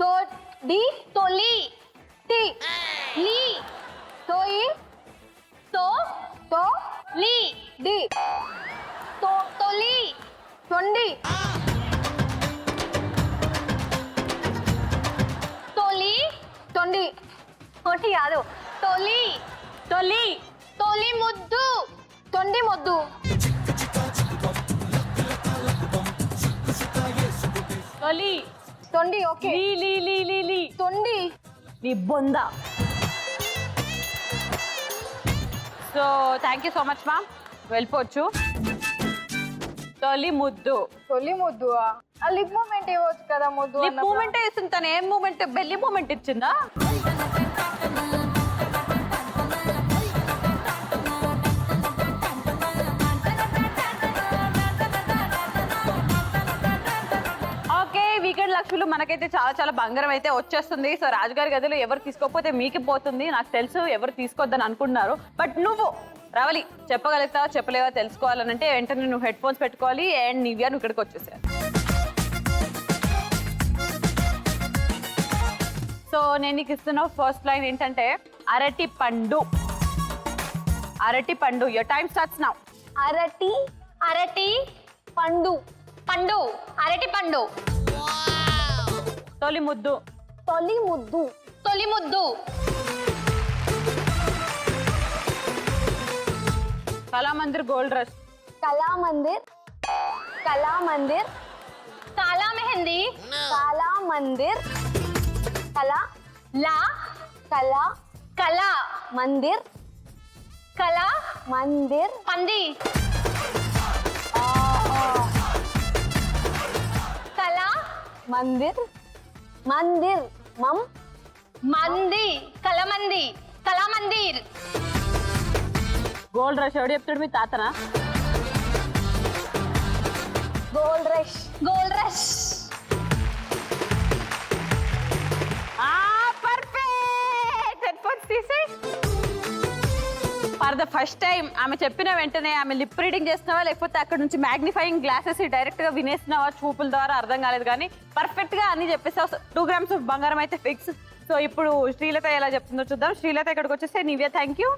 తో డి. తొలి. టి. లి. తోయి. తో. తో లి. డి. తొలి. తొండి. తొలి. తొండి. ఒకటి కాదు. తొలి. తొలి. తొలి ముద్దు. తొండి ముద్దు. తొలి. తొండి. ఓకే. లీ లీ లీ లీ లీ. తొండి. నీ బొంద. So thank you so much మా. వెళ్ళిపోవచ్చు. తొలి ముద్దు. తొలి ముద్దు. ఆ లిప్ మూమెంట్ ఇవ్వచ్చు కదా ముద్దు. లిప్ మూమెంట్ వేసింది తను. ఏం మూమెంట్? బెల్లి మూమెంట్ ఇచ్చిందా? ఓకే వీకెండ్ లక్షలు మనకైతే చాలా చాలా బంగారం అయితే వచ్చేస్తుంది. సో రాజుగారి గదిలో ఎవరు తీసుకోకపోతే మీకు పోతుంది. నాకు తెలుసు ఎవరు తీసుకోవద్దని అనుకుంటున్నారు. బట్ నువ్వు రావాలి చెప్పగలుగుతావా చెప్పలేవా తెలుసుకోవాలనంటే వెంటనే నువ్వు హెడ్ ఫోన్స్ పెట్టుకోవాలి అండ్ నీవ్యా నువ్వు ఇక్కడికి వచ్చేసారు. సో నేను నీకు ఇస్తున్న ఫస్ట్ లైన్ ఏంటంటే అరటి పండు. అరటి పండు. Your time starts now. అరటి. అరటి పండు. పండు. అరటి పండు. తొలి ముద్దు. తొలి ముద్దు. తొలి ముద్దు. Kalamandir gold rush. కళామందిర్. కళామందిర్. కాలా మెహందీ. కళామందిర్. కళా. లా. కళా కళ మందిర్ కళ మందిర్ పంది కళ మందిర్ మందిర్ మమ్ మంది కళమంది కళామందిర్ గోల్డ్ రష్ ఎవడు చెప్తాడు మీ తాతనా? Gold rush gold rush for the first time ఆమె చెప్పిన వెంటనే ఆమె లిప్ రీడింగ్ చేస్తున్నావా లేకపోతే అక్కడ నుంచి మ్యాగ్నిఫైయింగ్ గ్లాసెస్ డైరెక్ట్ గా వినేస్తున్నావా చూపుల ద్వారా అర్థం కాలేదు కానీ పర్ఫెక్ట్ గా అన్ని చెప్పేస్తావు. 2 grams ఆఫ్ బంగారం అయితే ఫిక్స్. సో ఇప్పుడు శ్రీలత ఎలా చెప్తుందో చూద్దాం. శ్రీలత ఇక్కడికి వచ్చేస్తే నివ్య థ్యాంక్ యూ.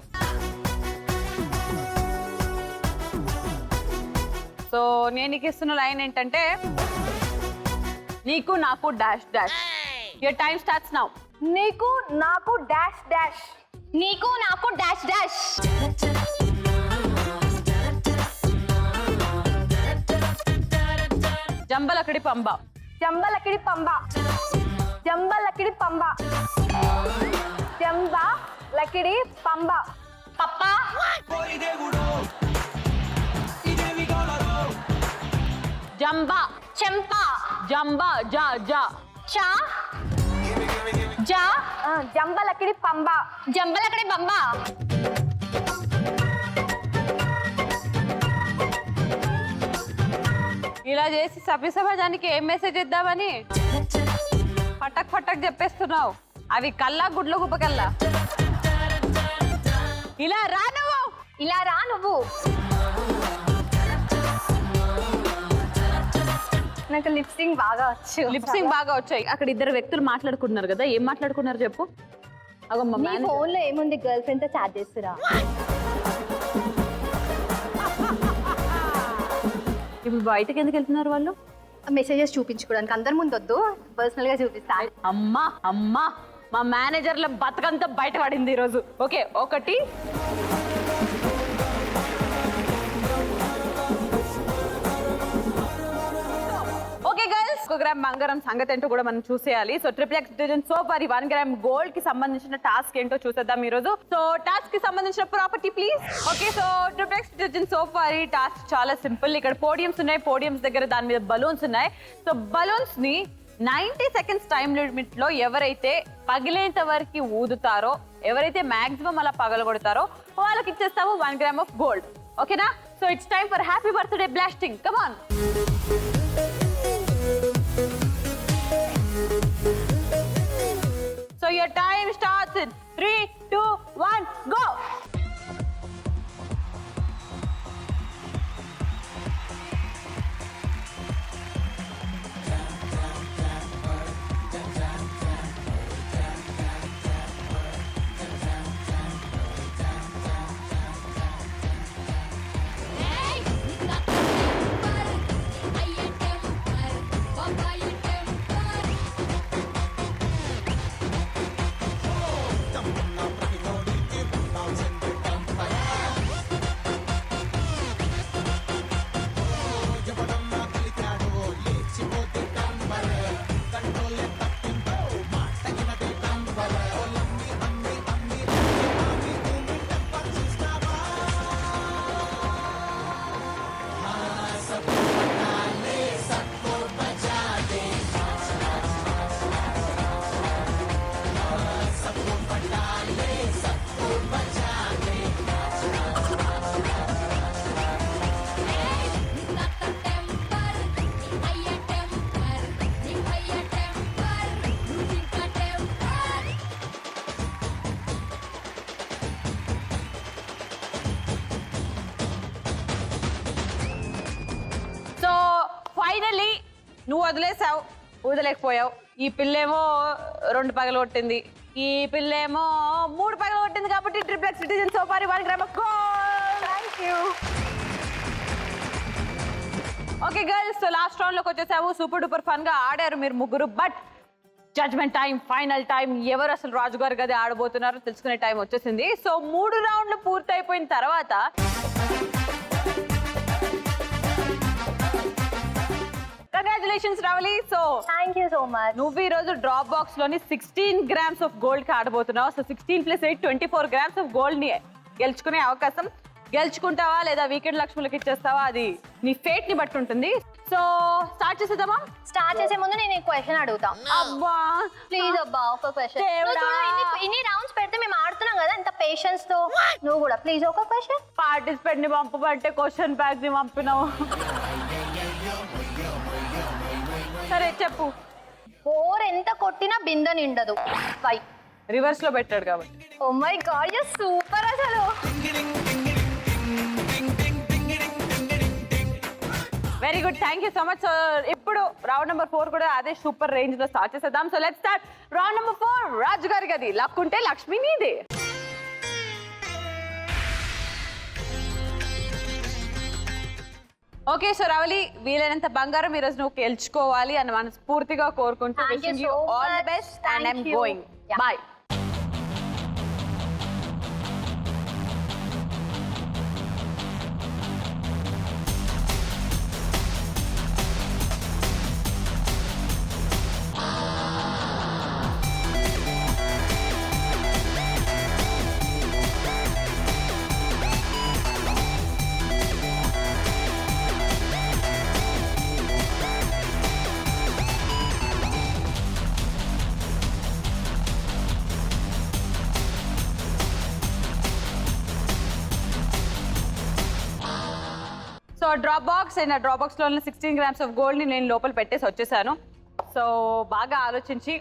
సో నేను నీకు ఇస్తున్న లైన్ ఏంటంటే నీకు నాకు dash dash. Your time starts now. నీకు నాకు డాష్ డాష్. నీకు నాకు డాష్ డాష్. జంబలకడి పంబ. జంబలకిడి పంబ. జంబలకిడి పంబ. జంబ లకిడి పంబ. పప్ప జంబ చెంప జంబ జా జా చా జా జంబలకిడి పంబ. జంబలకడి బంబ ఇలా చేసి సభ్య సమాజానికి ఏం మెసేజ్ ఇద్దామని పటక్ పటక్ చెప్పేస్తున్నావు. అవి కల్లా గుడ్లు గుప్పకల్లా. ఇలా రా నువ్వు. ఇలా రా నువ్వు. నాకు లిప్సింగ్ బాగా వచ్చు. లిప్సింగ్ బాగా వచ్చాయి. అక్కడ ఇద్దరు వ్యక్తులు మాట్లాడుకుంటున్నారు కదా, ఏం మాట్లాడుకున్నారు చెప్పు. అగో మా నీ manager. ఫోన్ లో ఏముంది? గర్ల్ ఫ్రెండ్ తో చాట్ చేస్తురా? ఇప్పుడు బయటకి ఎందుకు వెళ్తున్నారు వాళ్ళు? మెసేజెస్ చూపించుకోవడానికి. అందరి ముందు వద్దు, పర్సనల్ గా చూపిస్తా. అమ్మా అమ్మా మా మేనేజర్ల బతకంతా బయటపడింది ఈరోజు. ఓకే 1 ఓకే గర్ల్స్, 1 గ్రామ్ బంగారం సంగతి ఏంటో కూడా మనం చూసేయాలి. సో ట్రిప్లెక్స్ డిటర్జెంట్ సోప్ మరి 1 గ్రామ్ గోల్డ్ కి సంబంధించిన టాస్క్ ఏంటో చూసేద్దాం ఈ రోజు. సో టాస్క్ కి సంబంధించిన property please. Okay so triplex detergent soap వారి టాస్క్ చాలా సింపుల్. ఇక్కడ పోడియంస్ ఉన్నాయి, పోడియంస్ దగ్గర దాని మీద బలూన్స్ ఉన్నాయి. సో బలూన్స్ ని 90 seconds టైం లిమిట్ లో ఎవరైతే పగిలేంత వరకు ఊదుతారో, ఎవరైతే మాక్సిమం అలా పగలగొడతారో వాళ్ళకి ఇచ్చేస్తాము 1 గ్రామ్ ఆఫ్ గోల్డ్. ఓకేనా? So it's time for happy birthday blasting. Come on. So your time starts in 3, 2, 1, go! Finally నువ్వు వదిలేసావు, వదిలేకపోయావు. ఈ పిల్లేమో 2 పగలు కొట్టింది, ఈ పిల్లేమో 3 పగలు కొట్టింది. కాబట్టి Triplex detergent soap 1 gram of gold. Thank you. Okay girls, so last round లోకి వచ్చేసాము. సూపర్ డూపర్ ఫన్ గా ఆడారు మీరు ముగ్గురు. But judgement time, final time. ఎవరు అసలు రాజుగారు గది ఆడబోతున్నారో తెలుసుకునే టైం వచ్చేసింది. సో 3 రౌండ్లు పూర్తయిపోయిన తర్వాత congratulations Ravali. So thank you so much. నువ్వు ఈ రోజు డ్రాప్ బాక్స్ లోని 16 grams ఆఫ్ గోల్డ్ కి ఆడబోతున్నావు. సో 16 + 8 24 grams ఆఫ్ గోల్డ్ ని గెలుచుకునే అవకాశం. గెలుచుకుంటావా లేదా వీకెండ్ లక్ష్ములకి ఇచ్చేస్తావా, అది నీ ఫేట్ ని బట్టి ఉంటుంది. సో స్టార్ట్ చేసేద్దామా? స్టార్ట్ చేసే ముందు నేను ఈ క్వశ్చన్ అడుగుతా. అబ్బా ప్లీజ్ అబ్బా ఒక క్వశ్చన్. దేవుడా. ఇన్ని రౌండ్స్ పెడితే మేము ఆడుతున్నాం కదా ఎంత పేషెన్స్ తో. నువ్వు కూడా ప్లీజ్ ఒక క్వశ్చన్. పార్టిసిపెంట్ ని పంపమంటే క్వశ్చన్ బ్యాగ్ ని పంపినావు. సరే చెప్పు. బోర్ ఎంత కొట్టినా బిందె నిండదు. వై? రివర్స్ లో పెట్టాడు కాబట్టి. Oh my god you super అసలు. Very good, thank you so much. So ఇప్పుడు రౌండ్ నెంబర్ 4 కూడా అదే సూపర్ రేంజ్ లో స్టార్ట్ చేసేద్దాం. So let's start round number 4. Raju Gari Gadhi. Luck ఉంటే లక్ష్మి నీదే. ఓకే, సో రవలి వీలైనంత బంగారం ఈరోజు నువ్వు గెలుచుకోవాలి అని మనస్ఫూర్తిగా కోరుకుంటూ Thank you wishing you so all the much. Best and Thank I'm you. Going. Yeah. Bye. So drop box and ఆ డ్రాప్ బాక్స్ లో 16 grams ఆఫ్ గోల్డ్ ని నేను లోపల పెట్టేసి వచ్చేసాను. సో బాగా ఆలోచించి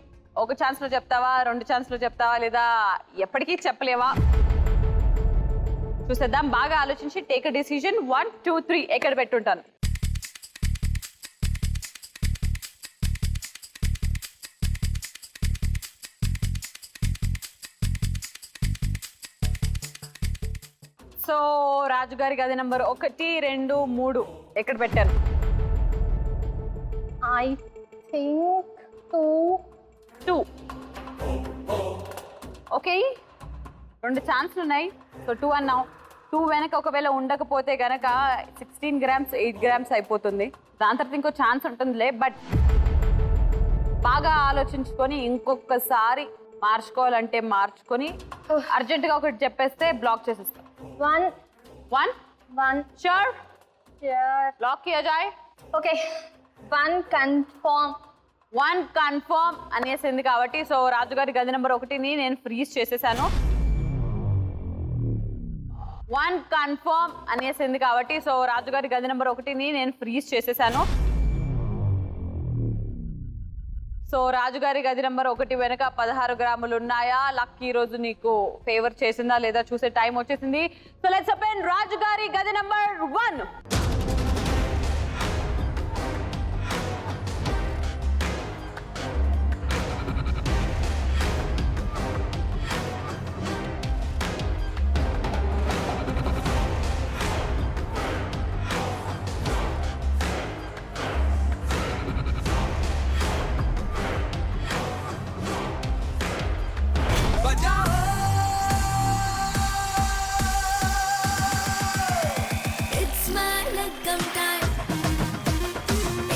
ఒక ఛాన్స్ లో చెప్తావా, 2 ఛాన్స్ లో చెప్తావా, లేదా ఎప్పటికీ చెప్పలేవా చూసేద్దాం. బాగా ఆలోచించి టేక్ అ డిసిజన్. 1 2 3 ఎక్కడ పెట్టుంటాను. సో రాజుగారి గది నెంబర్ 1 2 3 ఎక్కడ పెట్టాను? I think 2. ఓకే, 2 ఛాన్స్లు ఉన్నాయి. సో 2 అన్నావు. 2 వెనక ఒకవేళ ఉండకపోతే గనక 16 grams 8 grams అయిపోతుంది. దాని తర్వాత ఇంకో ఛాన్స్ ఉంటుందిలే. బట్ బాగా ఆలోచించుకొని ఇంకొకసారి మార్చుకోవాలంటే మార్చుకొని అర్జెంటుగా ఒకటి చెప్పేస్తే బ్లాక్ చేసేస్తాం. 1 श्योर लॉक किया जाए. Okay 1 confirm. 1 కన్ఫర్మ్ అనేసింది కాబట్టి సో రాజుగారి గది నెంబర్ 1ని నేను ఫ్రీజ్ చేసేసాను. 1 కన్ఫర్మ్ అనేసింది కాబట్టి సో రాజుగారి గది నెంబర్ 1ని నేను ఫ్రీజ్ చేసేసాను. సో రాజుగారి గది నెంబర్ 1 వెనక 16 గ్రాములు ఉన్నాయా? లక్ ఈ రోజు నీకు ఫేవర్ చేసిందా లేదా చూసే టైం వచ్చేసింది. సో లెట్స్ ఓపెన్ రాజుగారి గది number 1. It's my lagam time.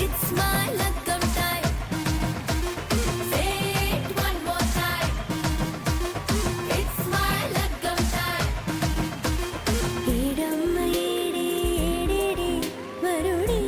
It's my lagam time. Say it one more time. It's my lagam time. Edamma edi ededi varudi.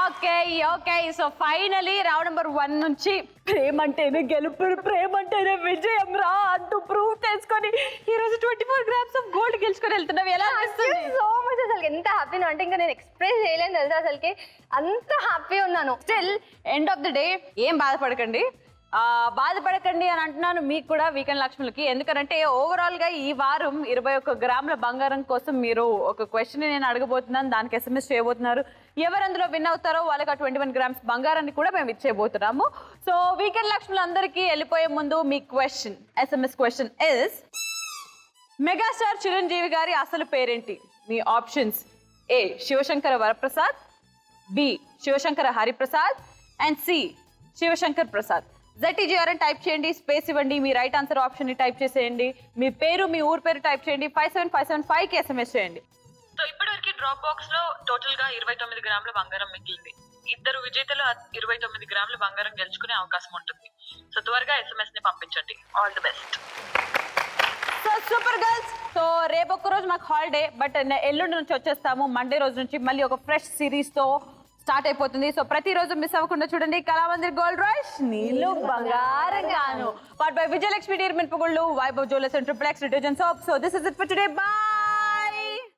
Okay okay so finally round number 1 నుంచి ప్రేమంటేనే గెలుపు, ప్రేమంటేనే విజయం రా అంటూ prove చేసుకొని ఈ రోజు 24 grams ఆఫ్ గోల్డ్ గెలుచుకొని వెళ్తున్నావు. ఎలా అనిపిస్తుంది? సో మచ్ అసలు ఎంత హ్యాపీ అంటే ఇంకా నేను ఎక్స్ప్రెస్ చేయలేను తెలుసా. అసలుకి అంత హ్యాపీ ఉన్నాను. Still end of the day ఏం బాధపడకండి. బాధపడకండి అని అంటున్నాను మీకు కూడా వీకెండ్ లక్ష్ములకి. ఎందుకంటే ఓవరాల్ గా ఈ వారం 21 గ్రాముల బంగారం కోసం మీరు ఒక క్వశ్చన్ నేను అడగబోతున్నాను. దానికి SMS చేయబోతున్నారు. ఎవరు అందులో విన్ అవుతారో వాళ్ళకి 21 grams బంగారాన్ని కూడా మేము ఇచ్చేయబోతున్నాము. సో వీకెండ్ లక్ష్ములందరికీ వెళ్ళిపోయే ముందు మీ question, SMS question is megastar Chiranjeevi గారి అసలు పేరేంటి? మీ options A Shivashankara Varaprasad, B Shivashankara Hariprasad and C Shivashankar Prasad. ZTGR అని టైప్ చేయండి, స్పేస్ ఇవ్వండి, మీ రైట్ ఆన్సర్ ఆప్షన్ ని టైప్ చేసేయండి, మీ పేరు మీ ఊరు పేరు టైప్ చేయండి, 57575 కి SMS చేయండి. సో ఇప్పటివరకు డ్రాప్ బాక్స్ లో టోటల్ గా 29 గ్రాముల బంగారం మిగిలింది. ఇద్దరు విజేతలు 29 గ్రాముల బంగారం గెలుచుకునే అవకాశం ఉంటుంది. సో త్వరగా SMS ని పంపించండి. All the best. So super girls. So రేపు ఒక్క రోజు మాకు హాలిడే, బట్ ఎల్లుండి నుంచి వచ్చేస్తాము. మండే రోజు నుంచి మళ్ళీ ఒక ఫ్రెష్ సిరీస్ తో స్టార్ట్ అయిపోతుంది. సో ప్రతిరోజు మిస్ అవ్వకుండా చూడండి కళామందిర్ గోల్డ్ రష్ నీళ్ళు బంగారం గాను. బట్ బై విజయలక్ష్మి డీర్మెంట్ పొగుళ్ళు, Vaibhav jewellers and triplex detergent soap. So this is it for today. By.